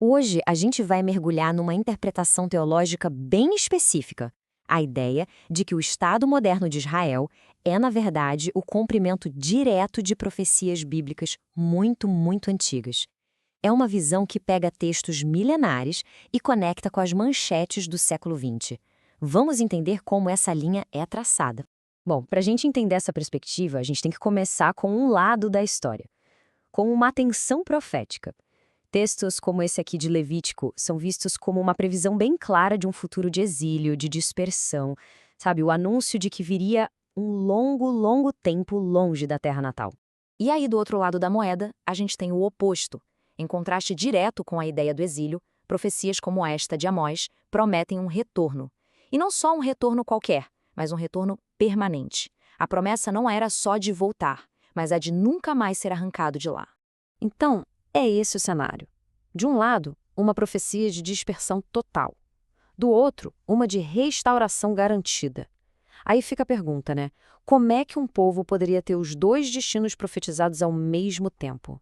Hoje, a gente vai mergulhar numa interpretação teológica bem específica. A ideia de que o Estado moderno de Israel é, na verdade, o cumprimento direto de profecias bíblicas muito antigas. É uma visão que pega textos milenares e conecta com as manchetes do século XX. Vamos entender como essa linha é traçada. Bom, para a gente entender essa perspectiva, a gente tem que começar com um lado da história, com uma atenção profética. Textos como esse aqui de Levítico são vistos como uma previsão bem clara de um futuro de exílio, de dispersão, sabe? O anúncio de que viria um longo tempo longe da terra natal. E aí, do outro lado da moeda, a gente tem o oposto. Em contraste direto com a ideia do exílio, profecias como esta de Amós prometem um retorno. E não só um retorno qualquer, mas um retorno permanente. A promessa não era só de voltar, mas a de nunca mais ser arrancado de lá. Então, é esse o cenário. De um lado, uma profecia de dispersão total. Do outro, uma de restauração garantida. Aí fica a pergunta, né? Como é que um povo poderia ter os dois destinos profetizados ao mesmo tempo?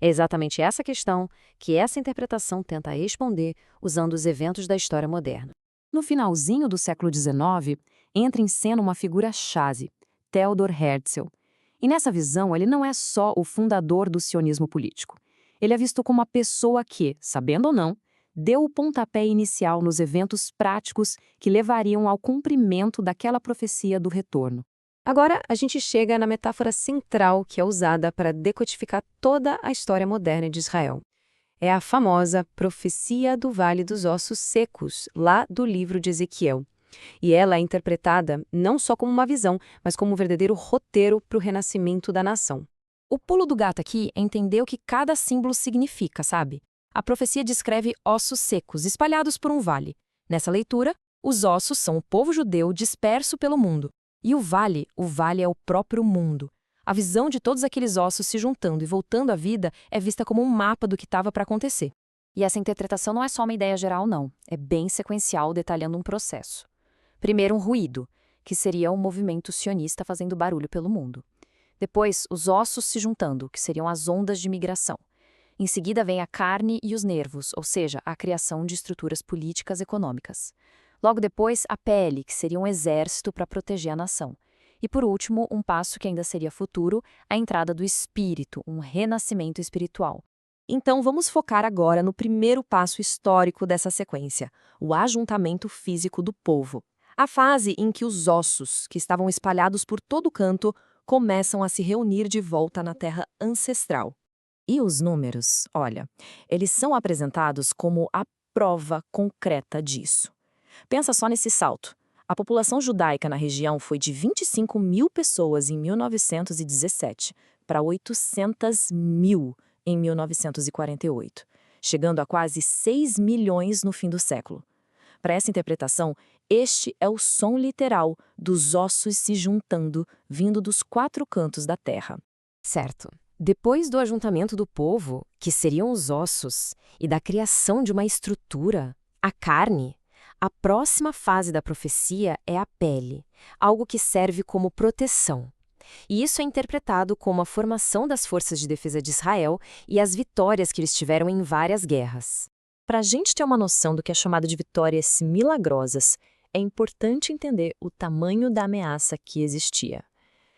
É exatamente essa questão que essa interpretação tenta responder usando os eventos da história moderna. No finalzinho do século XIX, entra em cena uma figura-chave, Theodor Herzl. E nessa visão, ele não é só o fundador do sionismo político. Ele é visto como a pessoa que, sabendo ou não, deu o pontapé inicial nos eventos práticos que levariam ao cumprimento daquela profecia do retorno. Agora, a gente chega na metáfora central que é usada para decodificar toda a história moderna de Israel. É a famosa profecia do Vale dos Ossos Secos, lá do livro de Ezequiel. E ela é interpretada não só como uma visão, mas como um verdadeiro roteiro para o renascimento da nação. O pulo do gato aqui é entender o que cada símbolo significa, sabe? A profecia descreve ossos secos espalhados por um vale. Nessa leitura, os ossos são o povo judeu disperso pelo mundo. E o vale é o próprio mundo. A visão de todos aqueles ossos se juntando e voltando à vida é vista como um mapa do que estava para acontecer. E essa interpretação não é só uma ideia geral, não. É bem sequencial, detalhando um processo. Primeiro, um ruído, que seria um movimento sionista fazendo barulho pelo mundo. Depois, os ossos se juntando, que seriam as ondas de migração. Em seguida, vem a carne e os nervos, ou seja, a criação de estruturas políticas e econômicas. Logo depois, a pele, que seria um exército para proteger a nação. E por último, um passo que ainda seria futuro, a entrada do espírito, um renascimento espiritual. Então, vamos focar agora no primeiro passo histórico dessa sequência, o ajuntamento físico do povo. A fase em que os ossos, que estavam espalhados por todo canto, começam a se reunir de volta na terra ancestral. E os números, olha, eles são apresentados como a prova concreta disso. Pensa só nesse salto. A população judaica na região foi de 25 mil pessoas em 1917 para 800 mil em 1948, chegando a quase 6 milhões no fim do século. Para essa interpretação, este é o som literal dos ossos se juntando, vindo dos quatro cantos da terra. Certo. Depois do ajuntamento do povo, que seriam os ossos, e da criação de uma estrutura, a carne, a próxima fase da profecia é a pele, algo que serve como proteção. E isso é interpretado como a formação das forças de defesa de Israel e as vitórias que eles tiveram em várias guerras. Para a gente ter uma noção do que é chamado de vitórias milagrosas, é importante entender o tamanho da ameaça que existia.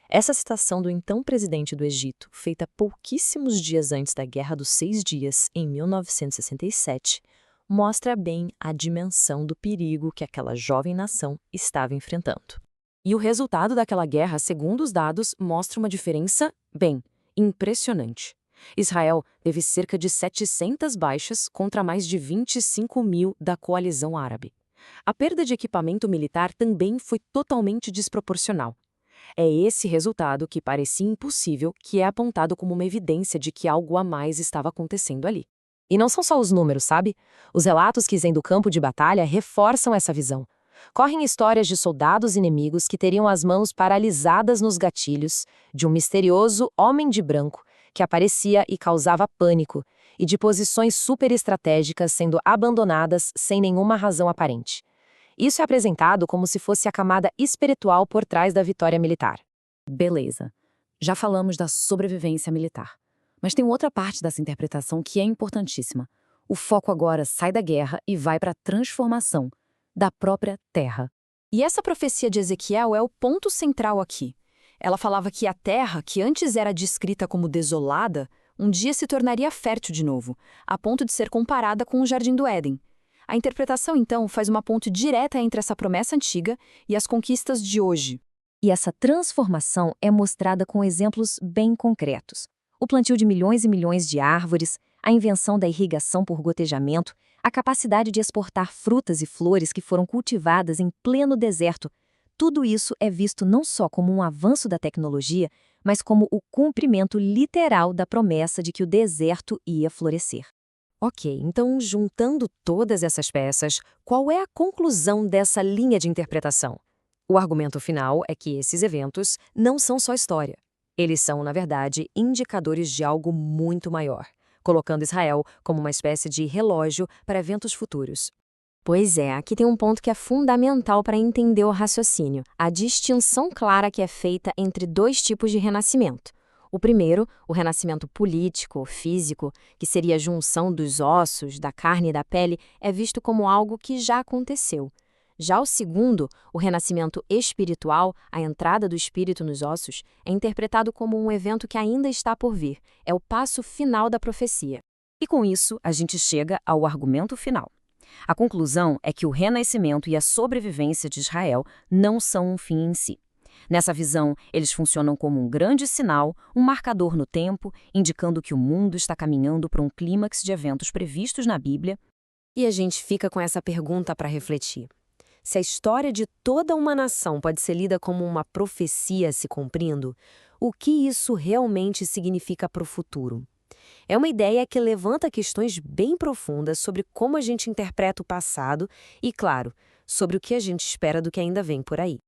Essa citação do então presidente do Egito, feita pouquíssimos dias antes da Guerra dos 6 Dias, em 1967, mostra bem a dimensão do perigo que aquela jovem nação estava enfrentando. E o resultado daquela guerra, segundo os dados, mostra uma diferença, bem, impressionante. Israel teve cerca de 700 baixas contra mais de 25 mil da coalizão árabe. A perda de equipamento militar também foi totalmente desproporcional. É esse resultado que parecia impossível que é apontado como uma evidência de que algo a mais estava acontecendo ali. E não são só os números, sabe? Os relatos que vêm do campo de batalha reforçam essa visão. Correm histórias de soldados inimigos que teriam as mãos paralisadas nos gatilhos, de um misterioso homem de branco que aparecia e causava pânico, e de posições superestratégicas sendo abandonadas sem nenhuma razão aparente. Isso é apresentado como se fosse a camada espiritual por trás da vitória militar. Beleza. Já falamos da sobrevivência militar. Mas tem outra parte dessa interpretação que é importantíssima: O foco agora sai da guerra e vai para a transformação da própria terra. E essa profecia de Ezequiel é o ponto central aqui. Ela falava que a terra, que antes era descrita como desolada, um dia se tornaria fértil de novo, a ponto de ser comparada com o Jardim do Éden. A interpretação, então, faz uma ponte direta entre essa promessa antiga e as conquistas de hoje. E essa transformação é mostrada com exemplos bem concretos. O plantio de milhões e milhões de árvores, a invenção da irrigação por gotejamento, a capacidade de exportar frutas e flores que foram cultivadas em pleno deserto. Tudo isso é visto não só como um avanço da tecnologia, mas como o cumprimento literal da promessa de que o deserto ia florescer. Ok, então, juntando todas essas peças, qual é a conclusão dessa linha de interpretação? O argumento final é que esses eventos não são só história. Eles são, na verdade, indicadores de algo muito maior, colocando Israel como uma espécie de relógio para eventos futuros. Pois é, aqui tem um ponto que é fundamental para entender o raciocínio, a distinção clara que é feita entre dois tipos de renascimento. O primeiro, o renascimento político, físico, que seria a junção dos ossos, da carne e da pele, é visto como algo que já aconteceu. Já o segundo, o renascimento espiritual, a entrada do espírito nos ossos, é interpretado como um evento que ainda está por vir, é o passo final da profecia. E com isso, a gente chega ao argumento final. A conclusão é que o renascimento e a sobrevivência de Israel não são um fim em si. Nessa visão, eles funcionam como um grande sinal, um marcador no tempo, indicando que o mundo está caminhando para um clímax de eventos previstos na Bíblia. E a gente fica com essa pergunta para refletir. Se a história de toda uma nação pode ser lida como uma profecia se cumprindo, o que isso realmente significa para o futuro? É uma ideia que levanta questões bem profundas sobre como a gente interpreta o passado e, claro, sobre o que a gente espera do que ainda vem por aí.